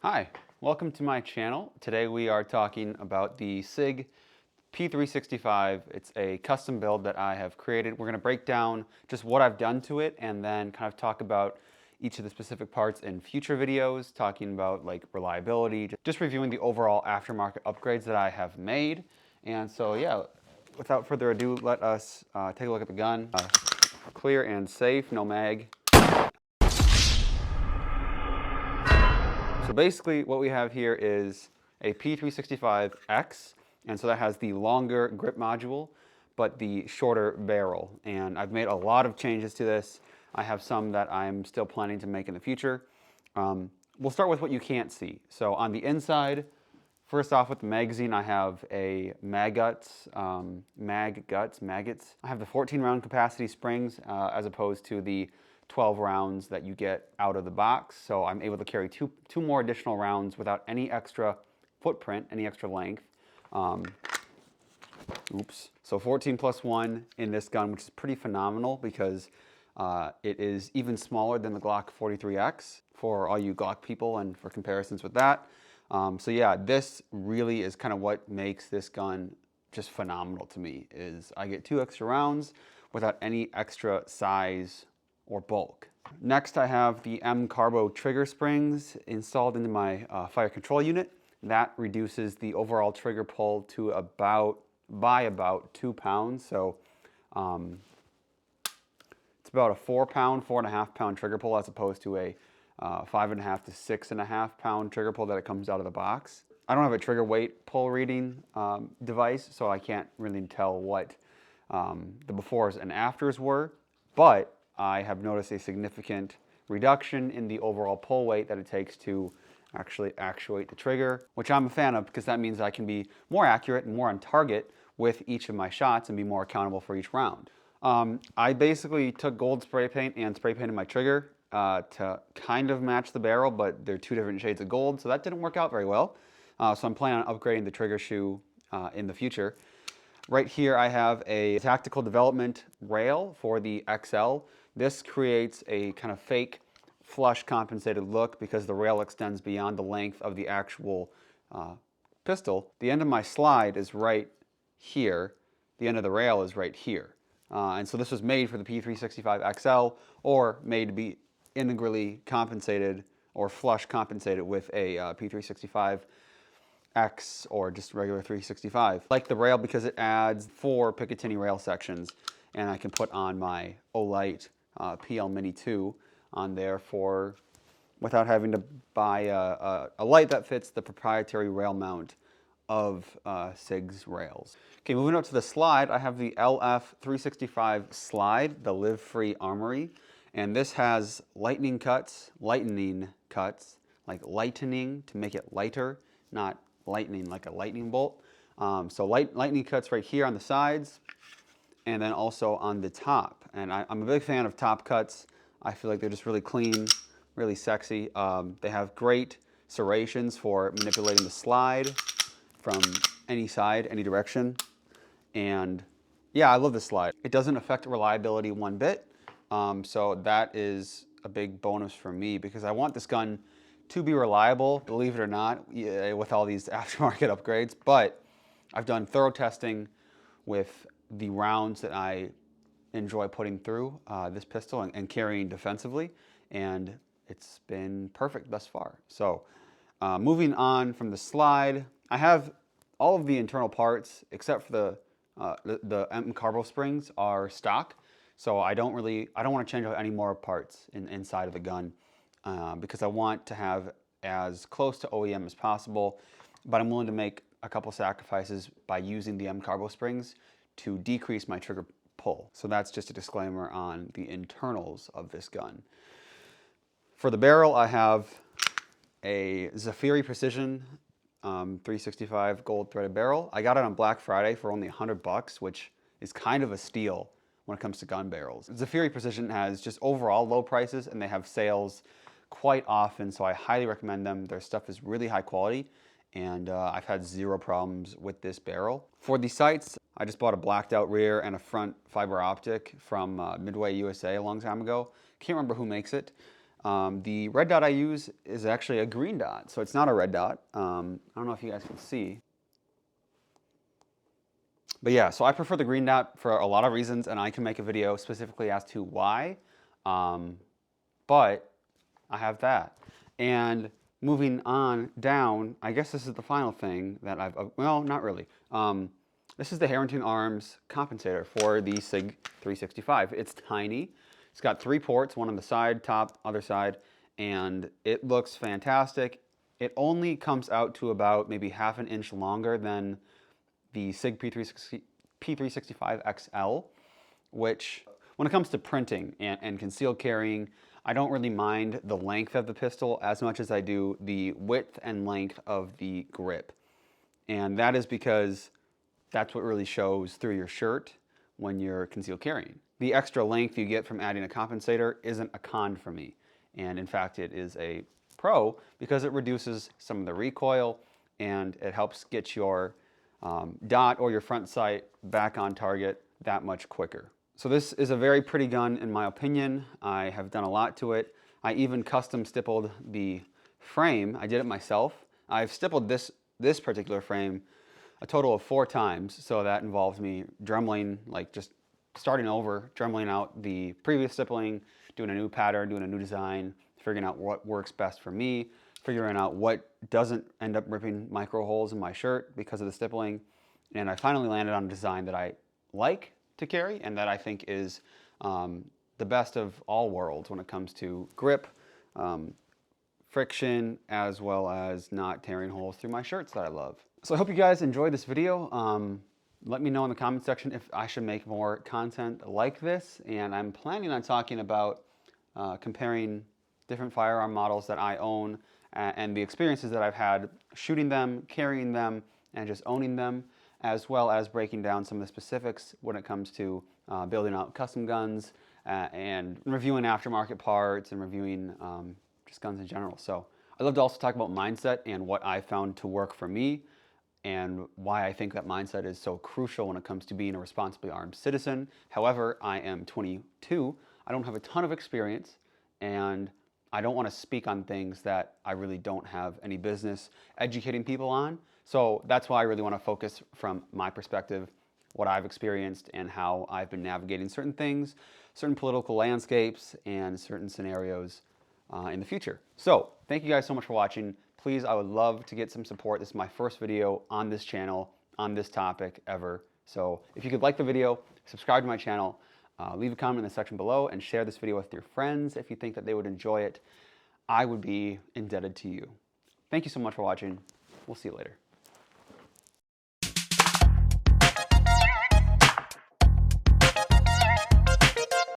Hi, welcome to my channel. Today we are talking about the SIG P365. It's a custom build that I have created. We're going to break down just what I've done to it and then kind of talk about each of the specific parts in future videos, talking about like reliability, just reviewing the overall aftermarket upgrades that I have made. And so yeah, without further ado, let us take a look at the gun. Clear and safe, no mag. So basically what we have here is a P365X, and so that has the longer grip module, but the shorter barrel. And I've made a lot of changes to this. I have some that I'm still planning to make in the future. We'll start with what you can't see. So on the inside, first off with the magazine, I have a maggots. I have the 14 round capacity springs as opposed to the 12 rounds that you get out of the box. So I'm able to carry two more additional rounds without any extra footprint, any extra length. So 14 plus 1 in this gun, which is pretty phenomenal because it is even smaller than the Glock 43X for all you Glock people and for comparisons with that. So yeah, this really is kind of what makes this gun just phenomenal to me, is I get 2 extra rounds without any extra size or bulk. Next, I have the M Carbo trigger springs installed into my fire control unit. That reduces the overall trigger pull to by about 2 pounds. So it's about a 4 pound, 4.5 pound trigger pull as opposed to a 5.5 to 6.5 pound trigger pull that it comes out of the box. I don't have a trigger weight pull reading device, so I can't really tell what the befores and afters were, but I have noticed a significant reduction in the overall pull weight that it takes to actually actuate the trigger, which I'm a fan of because that means I can be more accurate and more on target with each of my shots and be more accountable for each round. I basically took gold spray paint and spray painted my trigger to kind of match the barrel, but they're 2 different shades of gold, so that didn't work out very well. So I'm planning on upgrading the trigger shoe in the future. Right here I have a tactical development rail for the XL. This creates a kind of fake flush compensated look because the rail extends beyond the length of the actual pistol. The end of my slide is right here. The end of the rail is right here. And so this was made for the P365XL, or made to be integrally compensated or flush compensated with a P365X or just regular 365. I like the rail because it adds 4 Picatinny rail sections, and I can put on my Olight PL Mini 2 on there without having to buy a light that fits the proprietary rail mount of SIG's rails. Okay, moving up to the slide, I have the LF365 slide, the Live Free Armory, and this has lightning cuts, like lightening to make it lighter, not lightning like a lightning bolt. So lightning cuts right here on the sides, and then also on the top. And I'm a big fan of top cuts. I feel like they're just really clean, really sexy. They have great serrations for manipulating the slide from any side, any direction. And yeah, I love this slide. It doesn't affect reliability one bit. So that is a big bonus for me because I want this gun to be reliable, believe it or not, with all these aftermarket upgrades. But I've done thorough testing with the rounds that I enjoy putting through this pistol and carrying defensively, and it's been perfect thus far. So moving on from the slide, I have all of the internal parts except for the M Carbo springs are stock. So I don't want to change out any more parts inside of the gun because I want to have as close to OEM as possible, but I'm willing to make a couple sacrifices by using the M Carbo springs to decrease my trigger pull. So that's just a disclaimer on the internals of this gun. For the barrel, I have a Zafiri Precision 365 gold threaded barrel. I got it on Black Friday for only $100, which is kind of a steal when it comes to gun barrels. Zafiri Precision has just overall low prices, and they have sales quite often, so I highly recommend them. Their stuff is really high quality, and I've had 0 problems with this barrel. For the sights, I just bought a blacked out rear and a front fiber optic from Midway USA a long time ago. Can't remember who makes it. The red dot I use is actually a green dot, so it's not a red dot. I don't know if you guys can see. But yeah, so I prefer the green dot for a lot of reasons, and I can make a video specifically as to why. But I have that. And moving on down, I guess this is the final thing that well, not really. This is the Harrington Arms compensator for the SIG 365. It's tiny. It's got 3 ports, one on the side, top, other side, and it looks fantastic. It only comes out to about maybe ½ an inch longer than the SIG P365 XL, which when it comes to printing and concealed carrying, I don't really mind the length of the pistol as much as I do the width and length of the grip. And that is because that's what really shows through your shirt when you're concealed carrying. The extra length you get from adding a compensator isn't a con for me. And in fact, it is a pro because it reduces some of the recoil and it helps get your dot or your front sight back on target that much quicker. So this is a very pretty gun in my opinion. I have done a lot to it. I even custom stippled the frame. I did it myself. I've stippled this particular frame a total of 4 times. So that involves me dremeling, like just starting over, dremeling out the previous stippling, doing a new pattern, doing a new design, figuring out what works best for me, figuring out what doesn't end up ripping micro holes in my shirt because of the stippling. And I finally landed on a design that I like to carry and that I think is the best of all worlds when it comes to grip, friction, as well as not tearing holes through my shirts that I love. So I hope you guys enjoyed this video. Let me know in the comment section if I should make more content like this. And I'm planning on talking about comparing different firearm models that I own and the experiences that I've had shooting them, carrying them, and just owning them, as well as breaking down some of the specifics when it comes to building out custom guns and reviewing aftermarket parts and reviewing just guns in general. So I'd love to also talk about mindset and what I found to work for me and why I think that mindset is so crucial when it comes to being a responsibly armed citizen. However, I am 22. I don't have a ton of experience, and I don't want to speak on things that I really don't have any business educating people on. So that's why I really want to focus from my perspective, what I've experienced and how I've been navigating certain things, certain political landscapes, and certain scenarios in the future. So thank you guys so much for watching. Please, I would love to get some support. This is my first video on this channel on this topic ever. So if you could like the video, subscribe to my channel, leave a comment in the section below, and share this video with your friends if you think that they would enjoy it. I would be indebted to you. Thank you so much for watching. We'll see you later.